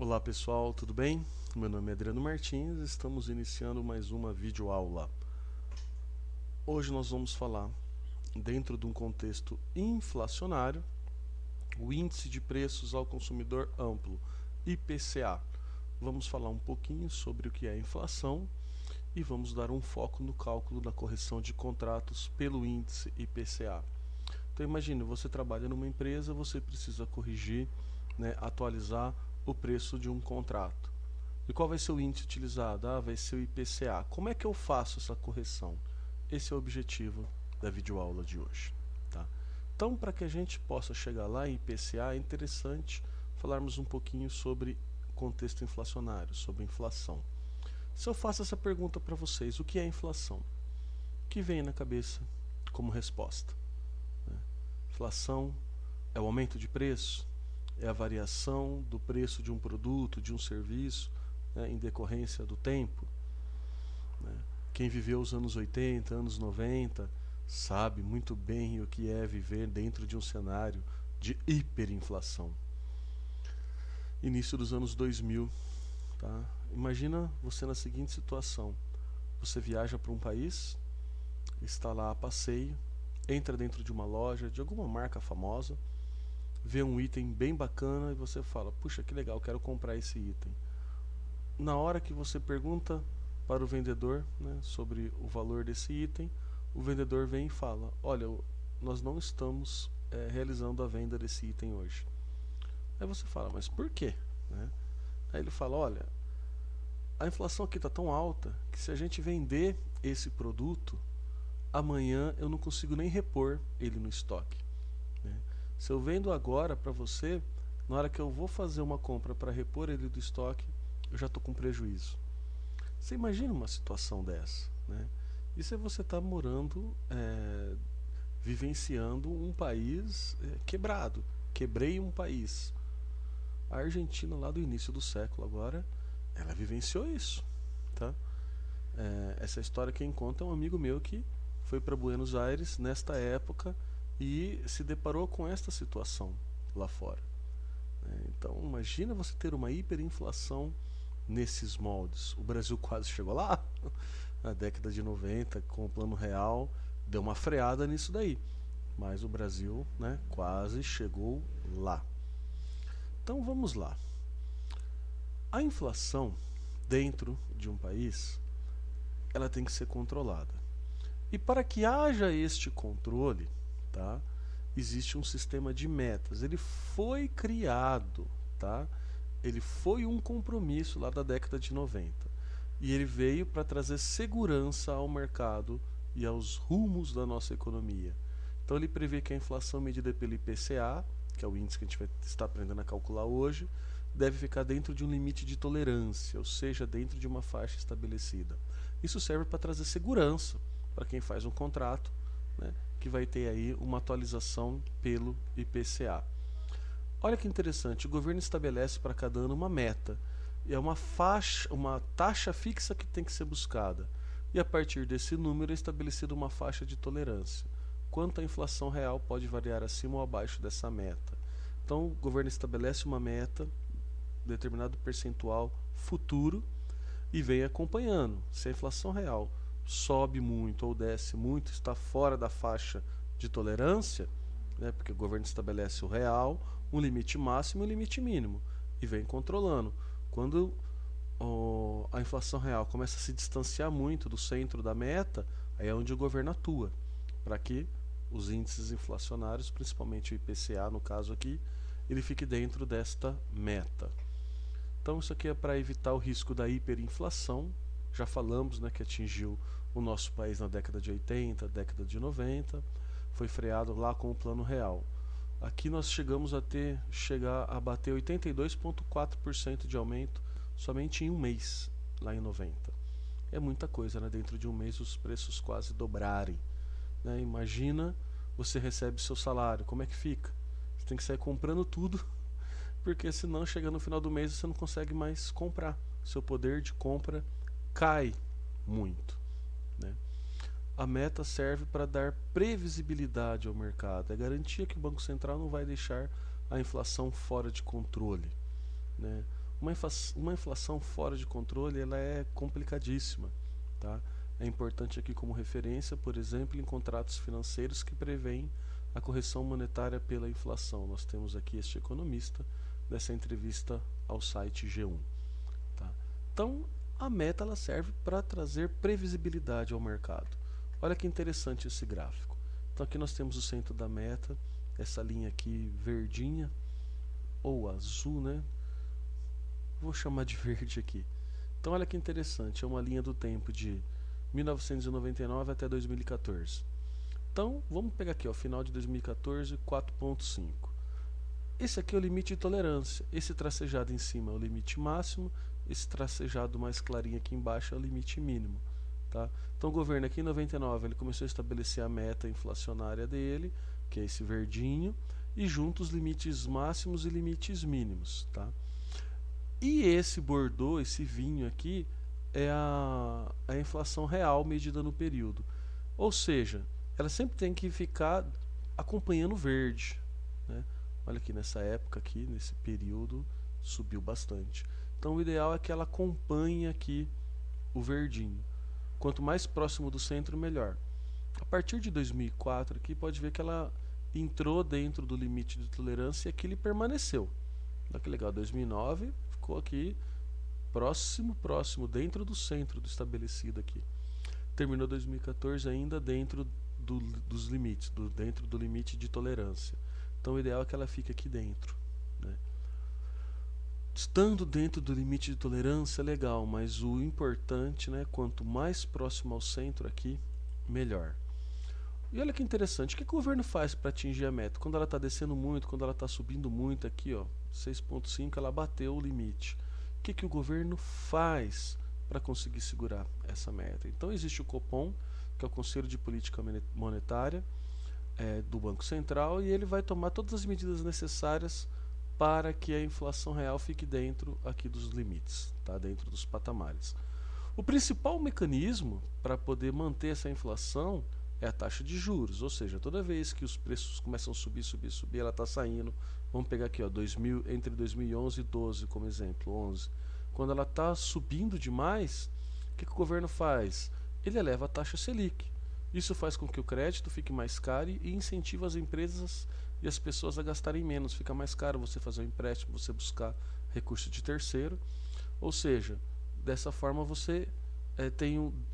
Olá pessoal, tudo bem? Meu nome é Adriano Martins e estamos iniciando mais uma videoaula. Hoje nós vamos falar, dentro de um contexto inflacionário, o Índice de Preços ao Consumidor Amplo, IPCA. Vamos falar um pouquinho sobre o que é inflação e vamos dar um foco no cálculo da correção de contratos pelo índice IPCA. Então imagine, você trabalha numa empresa, você precisa corrigir, atualizar o preço de um contrato. E qual vai ser o índice utilizado? Vai ser o IPCA. Como é que eu faço essa correção? Esse é o objetivo da videoaula de hoje. Tá? Então, para que a gente possa chegar lá em IPCA, é interessante falarmos um pouquinho sobre contexto inflacionário, sobre inflação. Se eu faço essa pergunta para vocês, o que é inflação? O que vem na cabeça como resposta? Inflação é o aumento de preço? É a variação do preço de um produto, de um serviço, em decorrência do tempo? Quem viveu os anos 80, anos 90, sabe muito bem o que é viver dentro de um cenário de hiperinflação. Início dos anos 2000, tá? Imagina você na seguinte situação: você viaja para um país, está lá a passeio, entra dentro de uma loja de alguma marca famosa, vê um item bem bacana e você fala: puxa, que legal, quero comprar esse item. Na hora que você pergunta para o vendedor, sobre o valor desse item, o vendedor vem e fala: olha, nós não estamos realizando a venda desse item hoje. Aí você fala: mas por quê? Aí ele fala: olha, a inflação aqui está tão alta que se a gente vender esse produto, amanhã eu não consigo nem repor ele no estoque. Se eu vendo agora para você, na hora que eu vou fazer uma compra para repor ele do estoque, eu já estou com prejuízo. Você imagina uma situação dessa, Isso é você estar morando, vivenciando um país quebrado. Quebrei um país. A Argentina, lá do início do século agora, ela vivenciou isso, tá? Essa história quem conta é um amigo meu que foi para Buenos Aires nesta época e se deparou com esta situação lá fora. Então imagina você ter uma hiperinflação nesses moldes. O Brasil quase chegou lá. Na década de 90, com o Plano Real, deu uma freada nisso daí. Mas o Brasil, quase chegou lá. Então vamos lá. A inflação dentro de um país, ela tem que ser controlada. E para que haja este controle, tá, existe um sistema de metas. Ele foi criado, tá? Ele foi um compromisso lá da década de 90. E ele veio para trazer segurança ao mercado e aos rumos da nossa economia. Então ele prevê que a inflação medida pelo IPCA, que é o índice que a gente vai estar aprendendo a calcular hoje, deve ficar dentro de um limite de tolerância, ou seja, dentro de uma faixa estabelecida. Isso serve para trazer segurança para quem faz um contrato, que vai ter aí uma atualização pelo IPCA. Olha que interessante, o governo estabelece para cada ano uma meta. É uma taxa fixa que tem que ser buscada. E a partir desse número é estabelecida uma faixa de tolerância. Quanto a inflação real pode variar acima ou abaixo dessa meta. Então o governo estabelece uma meta, determinado percentual futuro, e vem acompanhando. Se a inflação real sobe muito ou desce muito, está fora da faixa de tolerância, porque o governo estabelece o real, um limite máximo e um limite mínimo, e vem controlando. Quando a inflação real começa a se distanciar muito do centro da meta, aí é onde o governo atua, para que os índices inflacionários, principalmente o IPCA no caso aqui, ele fique dentro desta meta. Então isso aqui é para evitar o risco da hiperinflação. Já falamos, que atingiu o nosso país na década de 80, década de 90, foi freado lá com o Plano Real. Aqui nós chegamos a chegar a bater 82,4% de aumento somente em um mês, lá em 90. É muita coisa, dentro de um mês os preços quase dobrarem. Imagina, você recebe seu salário, como é que fica? Você tem que sair comprando tudo, porque senão chega no final do mês você não consegue mais comprar. Seu poder de compra cai muito. A meta serve para dar previsibilidade ao mercado, é garantia que o Banco Central não vai deixar a inflação fora de controle. Uma inflação fora de controle, ela é complicadíssima, tá? É importante aqui como referência, por exemplo, em contratos financeiros que prevêem a correção monetária pela inflação. Nós temos aqui este economista dessa entrevista ao site G1. Tá? Então, a meta ela serve para trazer previsibilidade ao mercado. Olha que interessante esse gráfico. Então, aqui nós temos o centro da meta, essa linha aqui verdinha, ou azul, né? Vou chamar de verde aqui. Então, olha que interessante, é uma linha do tempo de 1999 até 2014. Então, vamos pegar aqui, ó, final de 2014, 4.5. Esse aqui é o limite de tolerância. Esse tracejado em cima é o limite máximo, esse tracejado mais clarinho aqui embaixo é o limite mínimo. Tá? Então, o governo aqui em 99 ele começou a estabelecer a meta inflacionária dele, que é esse verdinho, e junto os limites máximos e limites mínimos. Tá? E esse Bordeaux, esse vinho aqui, é a inflação real medida no período. Ou seja, ela sempre tem que ficar acompanhando o verde, né? Olha aqui, nessa época aqui, nesse período, subiu bastante. Então o ideal é que ela acompanhe aqui o verdinho. Quanto mais próximo do centro, melhor. A partir de 2004 aqui, pode ver que ela entrou dentro do limite de tolerância e aqui ele permaneceu. Olha que legal, 2009 ficou aqui próximo, dentro do centro do estabelecido aqui. Terminou 2014 ainda dentro dos limites, dentro do limite de tolerância. Então o ideal é que ela fique aqui dentro, né? Estando dentro do limite de tolerância, legal, mas o importante, né, quanto mais próximo ao centro aqui, melhor. E olha que interessante, o que o governo faz para atingir a meta? Quando ela está descendo muito, quando ela está subindo muito aqui, ó, 6.5, ela bateu o limite. O que o governo faz para conseguir segurar essa meta? Então existe o Copom, que é o Conselho de Política Monetária do Banco Central, e ele vai tomar todas as medidas necessárias para que a inflação real fique dentro aqui dos limites, tá? Dentro dos patamares. O principal mecanismo para poder manter essa inflação é a taxa de juros, ou seja, toda vez que os preços começam a subir, ela está saindo. Vamos pegar aqui, ó, entre 2011 e 12 como exemplo, 11. Quando ela está subindo demais, o que o governo faz? Ele eleva a taxa Selic. Isso faz com que o crédito fique mais caro e incentiva as empresas e as pessoas a gastarem menos. Fica mais caro você fazer um empréstimo, você buscar recurso de terceiro. Ou seja, dessa forma você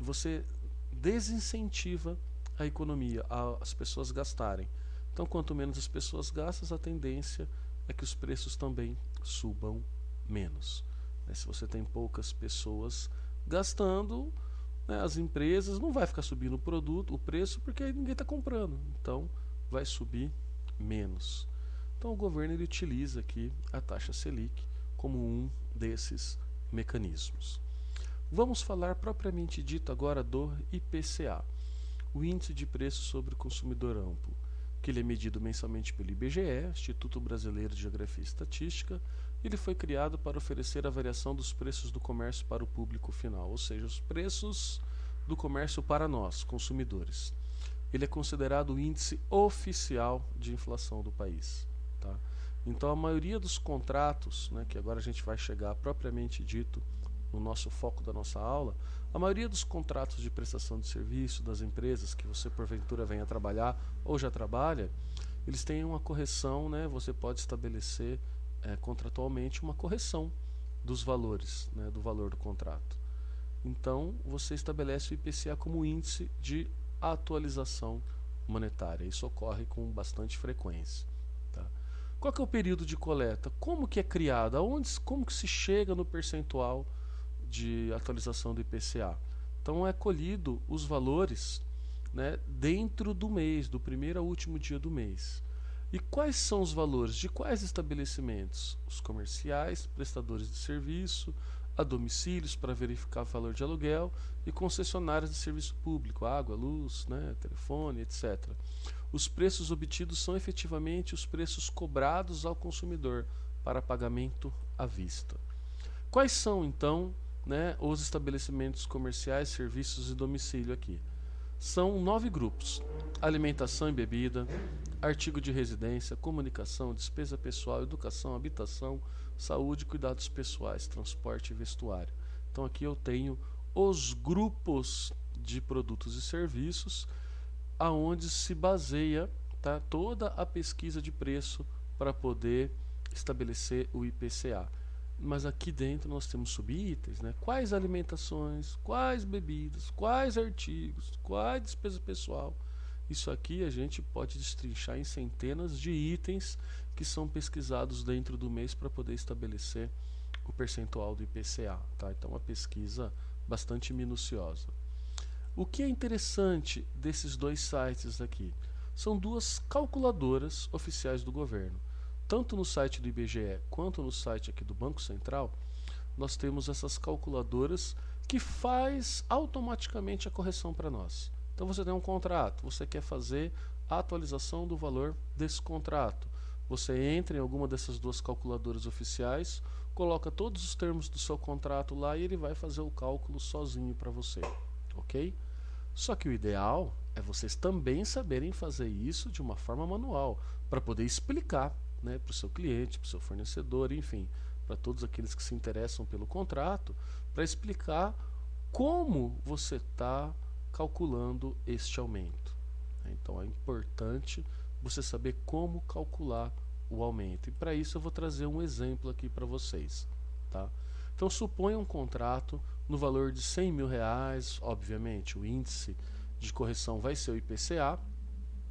você desincentiva a economia, as pessoas gastarem. Então, quanto menos as pessoas gastam, a tendência é que os preços também subam menos. Se você tem poucas pessoas gastando, as empresas não vai ficar subindo o preço, porque ninguém está comprando. Então, vai subir menos. Então, o governo ele utiliza aqui a taxa Selic como um desses mecanismos. Vamos falar propriamente dito agora do IPCA, o Índice de Preço sobre o Consumidor Amplo, que ele é medido mensalmente pelo IBGE, Instituto Brasileiro de Geografia e Estatística. Ele foi criado para oferecer a variação dos preços do comércio para o público final, ou seja, os preços do comércio para nós, consumidores. Ele é considerado o índice oficial de inflação do país. Tá? Então, a maioria dos contratos, que agora a gente vai chegar propriamente dito no nosso foco da nossa aula, a maioria dos contratos de prestação de serviço das empresas que você porventura venha trabalhar ou já trabalha, eles têm uma correção, você pode estabelecer contratualmente uma correção dos valores, do valor do contrato. Então, você estabelece o IPCA como índice de atualização monetária. Isso ocorre com bastante frequência. Tá? Qual que é o período de coleta? Como que é criado? Como que se chega no percentual de atualização do IPCA? Então, é colhido os valores dentro do mês, do primeiro ao último dia do mês. E quais são os valores de quais estabelecimentos? Os comerciais, prestadores de serviço, a domicílios para verificar o valor de aluguel e concessionárias de serviço público, água, luz, telefone, etc. Os preços obtidos são efetivamente os preços cobrados ao consumidor para pagamento à vista. Quais são, então, os estabelecimentos comerciais, serviços e domicílio aqui? São 9 grupos: alimentação e bebida, artigo de residência, comunicação, despesa pessoal, educação, habitação, saúde, cuidados pessoais, transporte e vestuário. Então aqui eu tenho os grupos de produtos e serviços aonde se baseia, tá, toda a pesquisa de preço para poder estabelecer o IPCA. Mas aqui dentro nós temos subitens, né? Quais alimentações, quais bebidas, quais artigos, quais despesa pessoal. Isso aqui a gente pode destrinchar em centenas de itens que são pesquisados dentro do mês para poder estabelecer o percentual do IPCA, tá? Então uma pesquisa bastante minuciosa. O que é interessante desses dois sites aqui? São duas calculadoras oficiais do governo. Tanto no site do IBGE quanto no site aqui do Banco Central, nós temos essas calculadoras que faz automaticamente a correção para nós. Então você tem um contrato, você quer fazer a atualização do valor desse contrato. Você entra em alguma dessas duas calculadoras oficiais, coloca todos os termos do seu contrato lá e ele vai fazer o cálculo sozinho para você, ok? Só que o ideal é vocês também saberem fazer isso de uma forma manual, para poder explicar, né, para o seu cliente, para o seu fornecedor, enfim, para todos aqueles que se interessam pelo contrato, para explicar como você está calculando este aumento. Então é importante você saber como calcular o aumento. E para isso eu vou trazer um exemplo aqui para vocês. Tá? Então suponha um contrato no valor de R$100.000, obviamente o índice de correção vai ser o IPCA,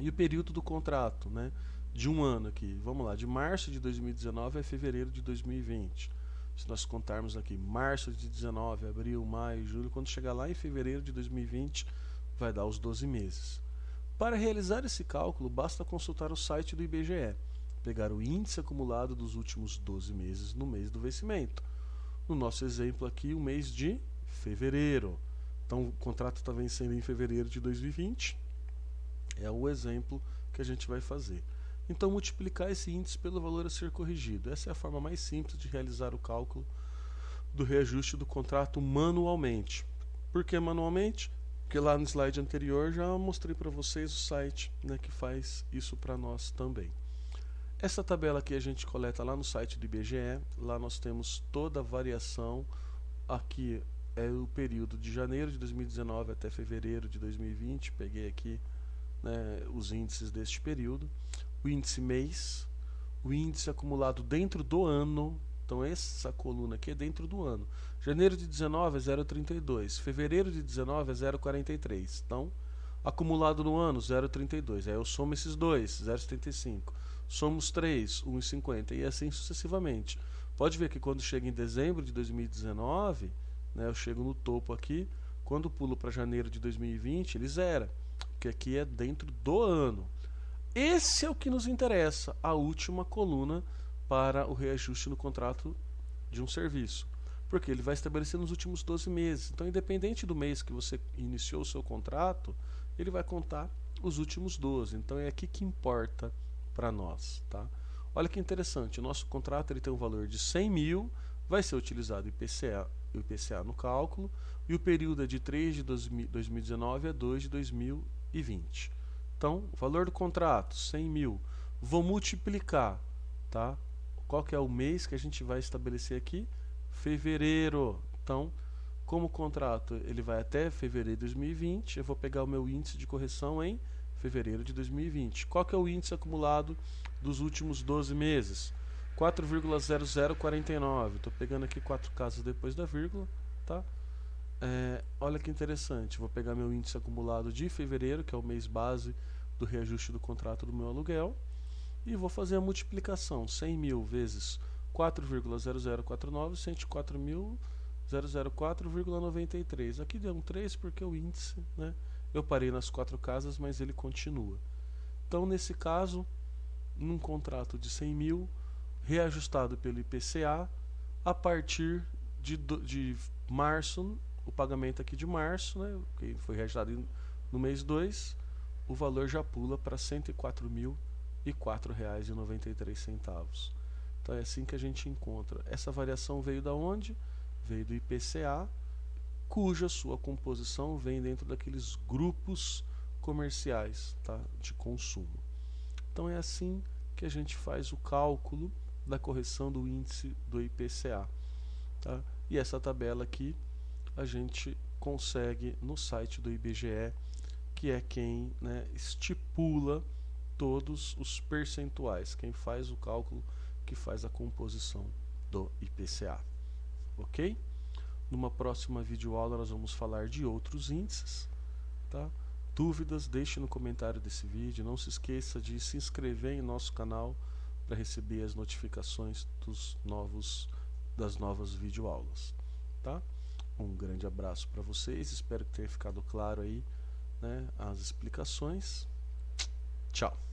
e o período do contrato, né, de um ano aqui, vamos lá, de março de 2019 a fevereiro de 2020. Se nós contarmos aqui março de 19, abril, maio, julho, quando chegar lá em fevereiro de 2020, vai dar os 12 meses. Para realizar esse cálculo, basta consultar o site do IBGE, pegar o índice acumulado dos últimos 12 meses no mês do vencimento. No nosso exemplo aqui, o mês de fevereiro. Então, o contrato está vencendo em fevereiro de 2020. É o exemplo que a gente vai fazer. Então, multiplicar esse índice pelo valor a ser corrigido. Essa é a forma mais simples de realizar o cálculo do reajuste do contrato manualmente. Por que manualmente? Porque lá no slide anterior já mostrei para vocês o site, né, que faz isso para nós também. Essa tabela aqui a gente coleta lá no site do IBGE. Lá nós temos toda a variação. Aqui é o período de janeiro de 2019 até fevereiro de 2020. Peguei aqui, né, os índices deste período. O índice mês, o índice acumulado dentro do ano. Então essa coluna aqui é dentro do ano. Janeiro de 19 é 0,32, fevereiro de 19 é 0,43. Então, acumulado no ano 0,32. Aí eu somo esses dois, 0,75. Somo os 3, 1,50 e assim sucessivamente. Pode ver que quando chega em dezembro de 2019, né, eu chego no topo aqui. Quando pulo para janeiro de 2020, ele zera, porque aqui é dentro do ano. Esse é o que nos interessa, a última coluna para o reajuste no contrato de um serviço. Porque ele vai estabelecer nos últimos 12 meses. Então, independente do mês que você iniciou o seu contrato, ele vai contar os últimos 12. Então, é aqui que importa para nós. Tá? Olha que interessante, o nosso contrato ele tem um valor de 100 mil, vai ser utilizado o IPCA no cálculo, e o período é de 3 de 2019 a 2 de 2020. Então, o valor do contrato, 100 mil. Vou multiplicar, tá? Qual que é o mês que a gente vai estabelecer aqui? Fevereiro. Então, como o contrato ele vai até fevereiro de 2020, eu vou pegar o meu índice de correção em fevereiro de 2020. Qual que é o índice acumulado dos últimos 12 meses? 4,0049. Estou pegando aqui 4 casas depois da vírgula, tá? Olha que interessante, vou pegar meu índice acumulado de fevereiro, que é o mês base do reajuste do contrato do meu aluguel, e vou fazer a multiplicação, 100 mil vezes 4,0049, 104.004,93. Aqui deu um 3 porque o índice, né, eu parei nas 4 casas, mas ele continua. Então, nesse caso, num contrato de 100 mil, reajustado pelo IPCA, a partir de março, o pagamento aqui de março, né, que foi registrado no mês 2, o valor já pula para R$ 104.004,93. Então é assim que a gente encontra. Essa variação veio da onde? Veio do IPCA, cuja sua composição vem dentro daqueles grupos comerciais, tá, de consumo. Então é assim que a gente faz o cálculo da correção do índice do IPCA, tá? E essa tabela aqui a gente consegue no site do IBGE, que é quem, né, estipula todos os percentuais, quem faz o cálculo, que faz a composição do IPCA, ok? Numa próxima videoaula nós vamos falar de outros índices, tá? Dúvidas, deixe no comentário desse vídeo. Não se esqueça de se inscrever em nosso canal para receber as notificações das novas videoaulas, tá? Um grande abraço para vocês, espero que tenha ficado claro aí, né, as explicações. Tchau!